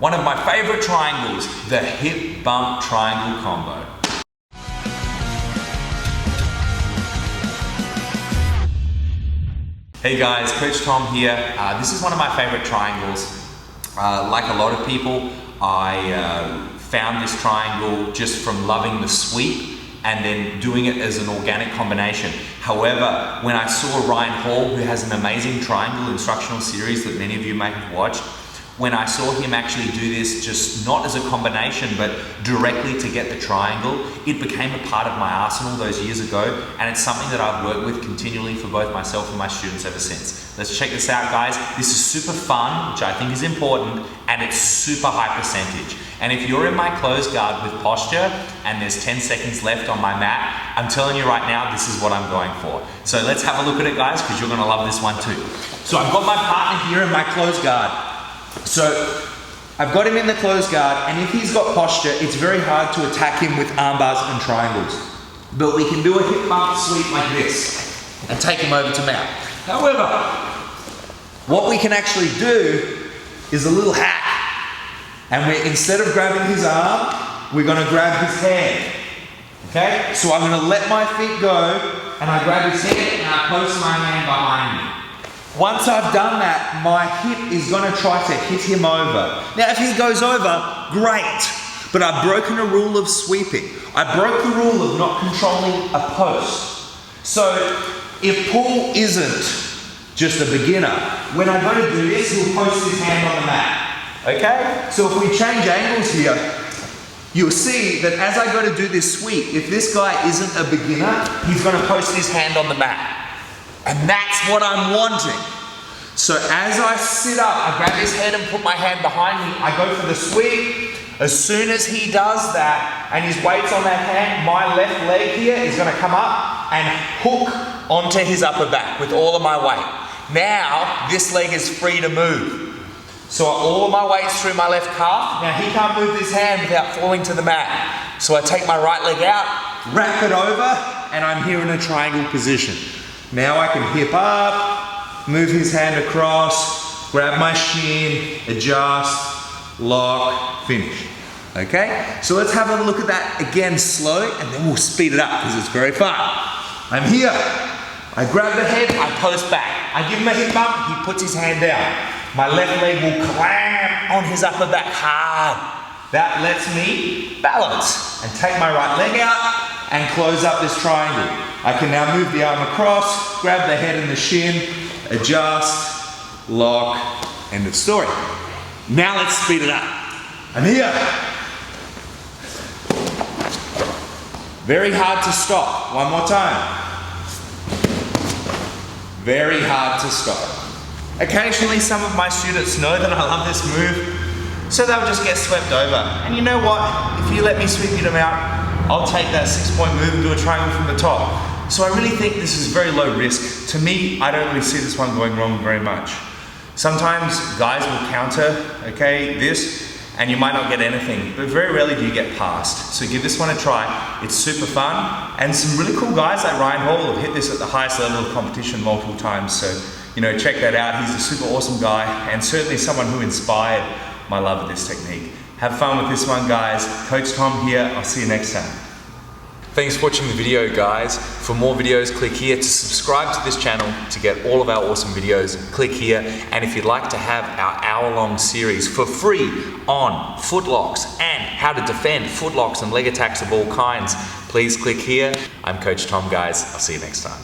One of my favorite triangles, the hip bump triangle combo. Hey guys, Coach Tom here. This is one of my favorite triangles. Like a lot of people, I found this triangle just from loving the sweep and then doing it as an organic combination. However, when I saw Ryan Hall, who has an amazing triangle instructional series that many of you may have watched, when I saw him actually do this just not as a combination but directly to get the triangle, it became a part of my arsenal those years ago, and it's something that I've worked with continually for both myself and my students ever since. Let's check this out, guys. This is super fun, which I think is important, and it's super high percentage. And if you're in my closed guard with posture and there's 10 seconds left on my mat, I'm telling you right now, this is what I'm going for. So let's have a look at it, guys, because you're gonna love this one too. So I've got my partner here in my closed guard. So I've got him in the closed guard, and if he's got posture, it's very hard to attack him with arm bars and triangles. But we can do a hip bump sweep like this and take him over to mount. However, what we can actually do is a little hack. And instead of grabbing his arm, we're gonna grab his hand. Okay? So I'm gonna let my feet go, and I grab his hand and I post my hand behind me. Once I've done that, my hip is gonna try to hit him over. Now if he goes over, great. But I've broken a rule of sweeping. I broke the rule of not controlling a post. So if Paul isn't just a beginner, when I go to do this, he'll post his hand on the mat. Okay? So if we change angles here, you'll see that as I go to do this sweep, if this guy isn't a beginner, he's gonna post his hand on the mat. And that's what I'm wanting. So as I sit up, I grab his head and put my hand behind me, I go for the sweep. As soon as he does that, and his weight's on that hand, my left leg here is gonna come up and hook onto his upper back with all of my weight. Now, this leg is free to move. So all of my weight's through my left calf. Now he can't move his hand without falling to the mat. So I take my right leg out, wrap it over, and I'm here in a triangle position. Now I can hip up, move his hand across, grab my shin, adjust, lock, finish. Okay? So let's have a look at that again slow, and then we'll speed it up because it's very fun. I'm here. I grab the head, I post back. I give him a hip bump, he puts his hand down. My left leg will clamp on his upper back hard. That lets me balance and take my right leg out and close up this triangle. I can now move the arm across, grab the head and the shin, adjust, lock, end of story. Now let's speed it up. I'm here. Very hard to stop. One more time. Very hard to stop. Occasionally some of my students know that I love this move, so they'll just get swept over. And you know what? If you let me sweep you to mount, I'll take that 6-point move and do a triangle from the top. So I really think this is very low risk. To me, I don't really see this one going wrong very much. Sometimes guys will counter, okay, this, and you might not get anything, but very rarely do you get past. So give this one a try. It's super fun, and some really cool guys like Ryan Hall have hit this at the highest level of competition multiple times. So, you know, check that out. He's a super awesome guy, and certainly someone who inspired my love of this technique. Have fun with this one, guys. Coach Tom here. I'll see you next time. Thanks for watching the video, guys. For more videos, click here. To subscribe to this channel to get all of our awesome videos, click here. And if you'd like to have our hour-long series for free on footlocks and how to defend footlocks and leg attacks of all kinds, please click here. I'm Coach Tom, guys. I'll see you next time.